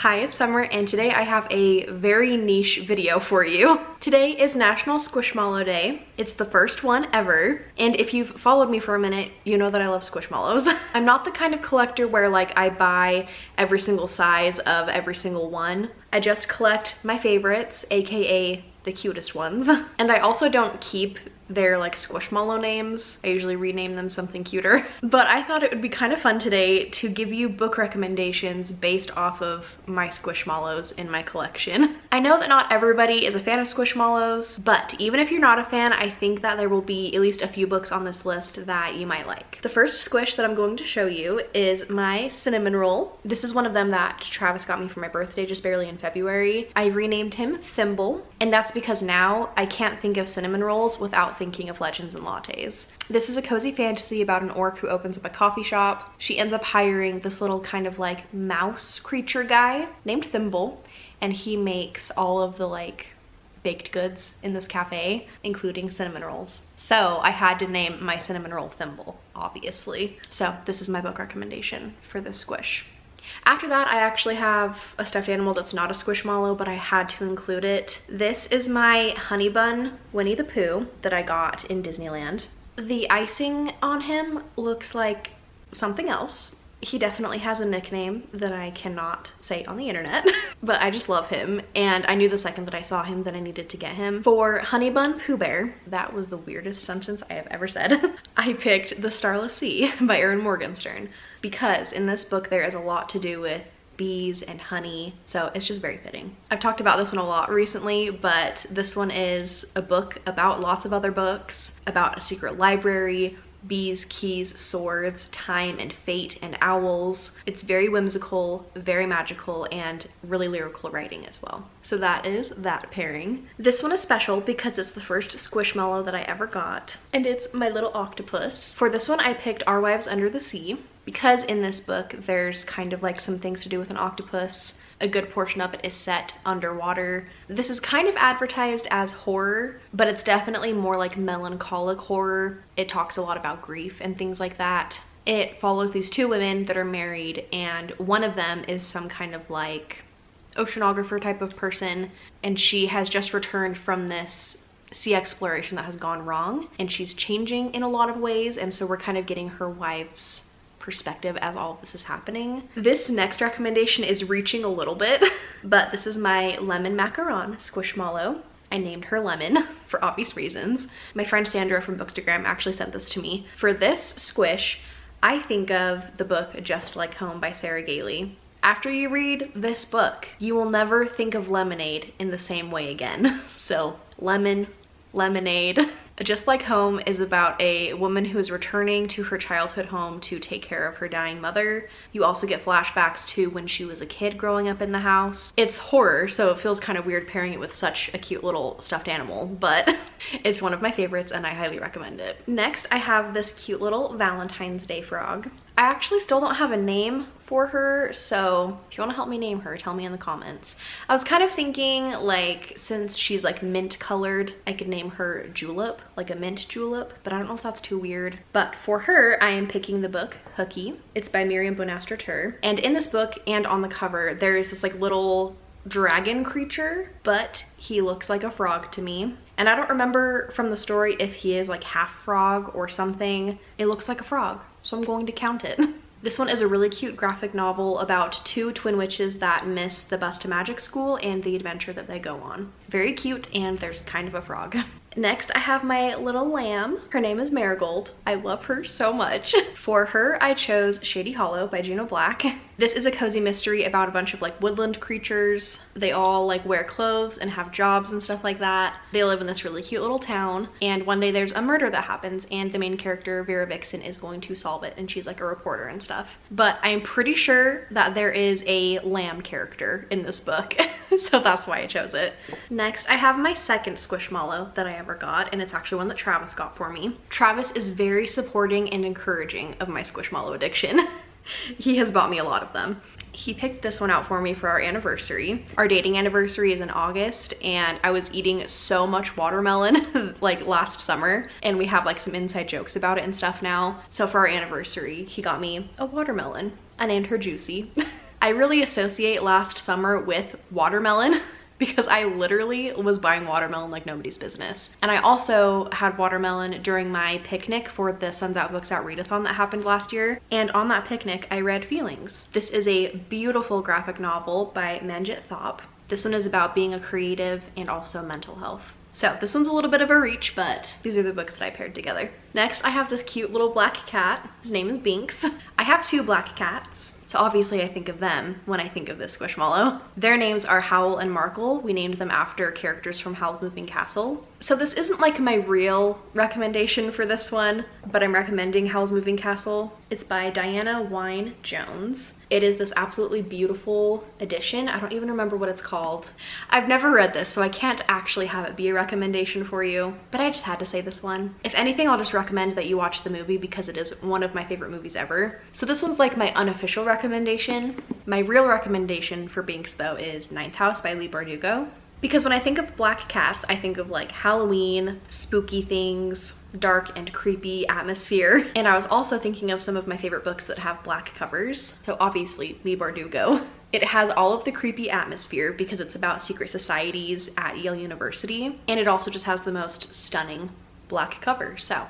Hi, it's Summer, and today I have a very niche video for you. Today is National Squishmallow Day. It's the first one ever, and if you've followed me for a minute, you know that I love Squishmallows. I'm not the kind of collector where like I buy every single size of every single one. I just collect my favorites, aka the cutest ones. And I also don't keep their like Squishmallow names. I usually rename them something cuter. But I thought it would be kind of fun today to give you book recommendations based off of my Squishmallows in my collection. I know that not everybody is a fan of Squishmallows, but even if you're not a fan, I think that there will be at least a few books on this list that you might like. The first squish that I'm going to show you is my cinnamon roll. This is one of them that Travis got me for my birthday just barely in February. I renamed him Thimble, and that's because now I can't think of cinnamon rolls without thinking of Legends and Lattes. This is a cozy fantasy about an orc who opens up a coffee shop. She ends up hiring this little kind of like mouse creature guy named Thimble, and he makes all of the like baked goods in this cafe, including cinnamon rolls. So I had to name my cinnamon roll Thimble, obviously. So this is my book recommendation for this squish. After that, I actually have a stuffed animal that's not a Squishmallow, but I had to include it. This is my honey bun Winnie the Pooh that I got in Disneyland. The icing on him looks like something else. He definitely has a nickname that I cannot say on the internet, but I just love him, and I knew the second that I saw him that I needed to get him. For Honey Bun Pooh Bear, that was the weirdest sentence I have ever said, I picked The Starless Sea by Erin Morgenstern, because in this book there is a lot to do with bees and honey, so it's just very fitting. I've talked about this one a lot recently, but this one is a book about lots of other books, about a secret library, bees, keys, swords, time and fate, and owls. It's very whimsical, very magical, and really lyrical writing as well. So that is that pairing. This one is special because it's the first Squishmallow that I ever got, and it's my little octopus. For this one, I picked Our Wives Under the Sea because in this book, there's kind of like some things to do with an octopus. A good portion of it is set underwater. This is kind of advertised as horror, but it's definitely more like melancholic horror. It talks a lot about grief and things like that. It follows these two women that are married, and one of them is some kind of like oceanographer type of person, and she has just returned from this sea exploration that has gone wrong, and she's changing in a lot of ways, and so we're kind of getting her wife's perspective as all of this is happening. This next recommendation is reaching a little bit, but this is my lemon macaron Squishmallow. I named her Lemon for obvious reasons. My friend Sandra from Bookstagram actually sent this to me. For this squish, I think of the book Just Like Home by Sarah Gailey. After you read this book, you will never think of lemonade in the same way again. So lemon, lemonade. Just Like Home is about a woman who is returning to her childhood home to take care of her dying mother. You also get flashbacks to when she was a kid growing up in the house. It's horror, so it feels kind of weird pairing it with such a cute little stuffed animal, but it's one of my favorites and I highly recommend it. Next, I have this cute little Valentine's Day frog. I actually still don't have a name for her, so if you want to help me name her, tell me in the comments. I was kind of thinking, like, since she's like mint colored, I could name her Julep, like a mint julep, but I don't know if that's too weird. But for her, I am picking the book Hooky. It's by Miriam Bonaster-Tur, and in this book and on the cover there is this like little dragon creature, but he looks like a frog to me. And I don't remember from the story if he is like half frog or something. It looks like a frog, so I'm going to count it. This one is a really cute graphic novel about two twin witches that miss the bus to magic school and the adventure that they go on. Very cute, and there's kind of a frog. Next, I have my little lamb. Her name is Marigold. I love her so much. For her, I chose Shady Hollow by Juno Black. This is a cozy mystery about a bunch of like woodland creatures. They all like wear clothes and have jobs and stuff like that. They live in this really cute little town, and one day there's a murder that happens, and the main character, Vera Vixen, is going to solve it, and she's like a reporter and stuff. But I'm pretty sure that there is a lamb character in this book, so that's why I chose it. Next, I have my second Squishmallow that I ever got, and it's actually one that Travis got for me. Travis is very supporting and encouraging of my Squishmallow addiction. He has bought me a lot of them. He picked this one out for me for our anniversary. Our dating anniversary is in August, and I was eating so much watermelon like last summer, and we have like some inside jokes about it and stuff now. So for our anniversary, he got me a watermelon. I named her Juicy. I really associate last summer with watermelon because I literally was buying watermelon like nobody's business. And I also had watermelon during my picnic for the Suns Out Books Out Readathon that happened last year. And on that picnic, I read Feelings. This is a beautiful graphic novel by Manjit Thop. This one is about being a creative and also mental health. So this one's a little bit of a reach, but these are the books that I paired together. Next, I have this cute little black cat. His name is Binks. I have 2 black cats, so obviously I think of them when I think of this Squishmallow. Their names are Howl and Markle. We named them after characters from Howl's Moving Castle. So this isn't like my real recommendation for this one, but I'm recommending Howl's Moving Castle. It's by Diana Wynne Jones. It is this absolutely beautiful edition. I don't even remember what it's called. I've never read this, so I can't actually have it be a recommendation for you, but I just had to say this one. If anything, I'll just recommend that you watch the movie because it is one of my favorite movies ever. So this one's like my unofficial recommendation. My real recommendation for Binks though is Ninth House by Leigh Bardugo. Because when I think of black cats, I think of like Halloween, spooky things, dark and creepy atmosphere. And I was also thinking of some of my favorite books that have black covers. So obviously Leigh Bardugo. It has all of the creepy atmosphere because it's about secret societies at Yale University. And it also just has the most stunning black cover. So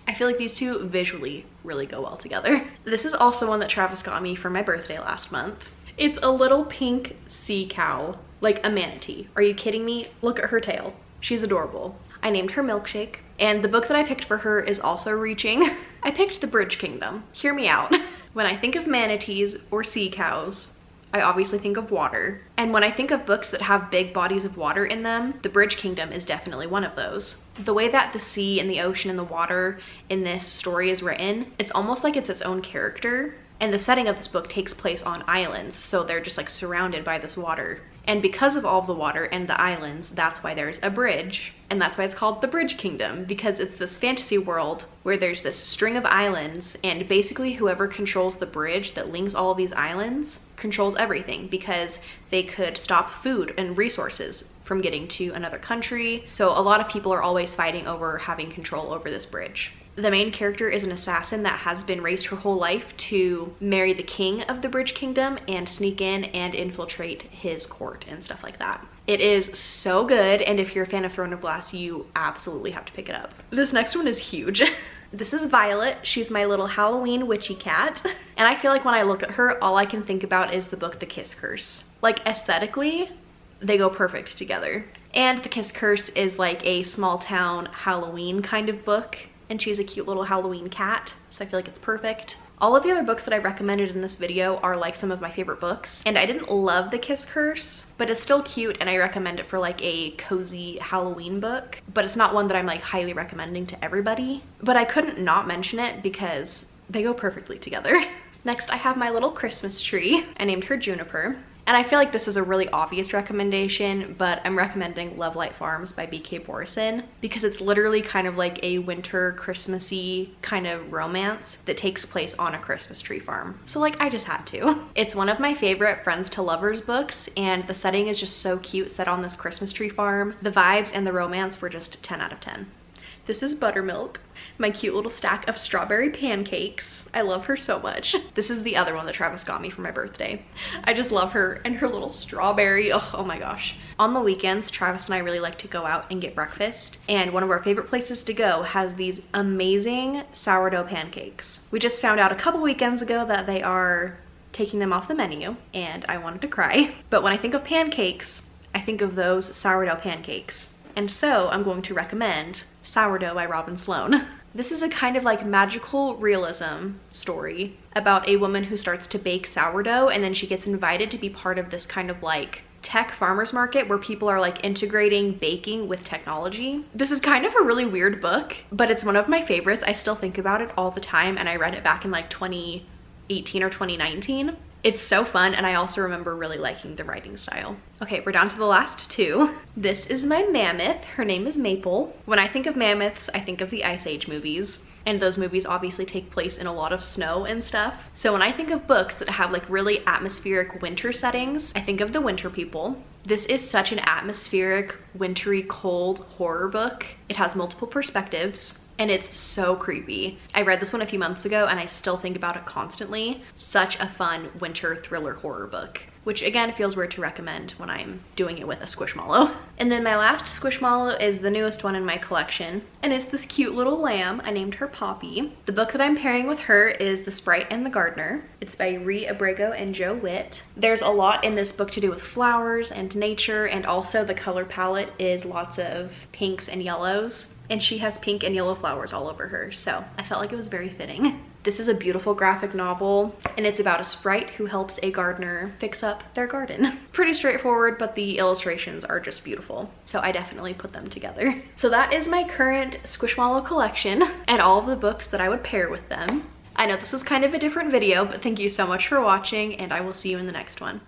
I feel like these two visually really go well together. This is also one that Travis got me for my birthday last month. It's a little pink sea cow. Like a manatee. Are you kidding me? Look at her tail. She's adorable. I named her Milkshake. And the book that I picked for her is also reaching. I picked The Bridge Kingdom. Hear me out. When I think of manatees or sea cows, I obviously think of water. And when I think of books that have big bodies of water in them, The Bridge Kingdom is definitely one of those. The way that the sea and the ocean and the water in this story is written, it's almost like it's its own character. And the setting of this book takes place on islands, so they're just like surrounded by this water. And because of all the water and the islands, that's why there's a bridge. And that's why it's called the Bridge Kingdom, because it's this fantasy world where there's this string of islands, and basically whoever controls the bridge that links all of these islands controls everything, because they could stop food and resources from getting to another country. So a lot of people are always fighting over having control over this bridge. The main character is an assassin that has been raised her whole life to marry the king of the Bridge Kingdom and sneak in and infiltrate his court and stuff like that. It is so good, and if you're a fan of Throne of Glass, you absolutely have to pick it up. This next one is huge. This is Violet. She's my little Halloween witchy cat. And I feel like when I look at her, all I can think about is the book The Kiss Curse. Like aesthetically, they go perfect together. And The Kiss Curse is like a small town Halloween kind of book. And she's a cute little Halloween cat, so I feel like it's perfect. All of the other books that I recommended in this video are like some of my favorite books. And I didn't love The Kiss Curse, but it's still cute and I recommend it for like a cozy Halloween book. But it's not one that I'm like highly recommending to everybody. But I couldn't not mention it because they go perfectly together. Next, I have my little Christmas tree. I named her Juniper. And I feel like this is a really obvious recommendation, but I'm recommending Love Light Farms by B.K. Borison because it's literally kind of like a winter Christmassy kind of romance that takes place on a Christmas tree farm. So like I just had to. It's one of my favorite friends to lovers books, and the setting is just so cute, set on this Christmas tree farm. The vibes and the romance were just 10 out of 10. This is Buttermilk, my cute little stack of strawberry pancakes. I love her so much. This is the other one that Travis got me for my birthday. I just love her and her little strawberry. Oh my gosh. On the weekends, Travis and I really like to go out and get breakfast. And one of our favorite places to go has these amazing sourdough pancakes. We just found out a couple weekends ago that they are taking them off the menu, and I wanted to cry. But when I think of pancakes, I think of those sourdough pancakes. And so I'm going to recommend Sourdough by Robin Sloan. This is a kind of like magical realism story about a woman who starts to bake sourdough, and then she gets invited to be part of this kind of like tech farmers market where people are like integrating baking with technology. This is kind of a really weird book, but it's one of my favorites. I still think about it all the time, and I read it back in like 2018 or 2019. It's so fun, and I also remember really liking the writing style. Okay, we're down to the last two. This is my Mammoth. Her name is Maple. When I think of mammoths, I think of the Ice Age movies, and those movies obviously take place in a lot of snow and stuff. So when I think of books that have like really atmospheric winter settings, I think of The Winter People. This is such an atmospheric, wintry, cold horror book. It has multiple perspectives. and it's so creepy. I read this one a few months ago and I still think about it constantly. Such a fun winter thriller horror book, which again feels weird to recommend when I'm doing it with a Squishmallow. And then my last Squishmallow is the newest one in my collection, and it's this cute little lamb. I named her Poppy. The book that I'm pairing with her is The Sprite and the Gardener. It's by Ree Abrego and Joe Witt. There's a lot in this book to do with flowers and nature, and also the color palette is lots of pinks and yellows, and she has pink and yellow flowers all over her, so I felt like it was very fitting. This is a beautiful graphic novel, and it's about a sprite who helps a gardener fix up their garden. Pretty straightforward, but the illustrations are just beautiful, so I definitely put them together. So that is my current Squishmallow collection and all of the books that I would pair with them. I know this was kind of a different video, but thank you so much for watching, and I will see you in the next one.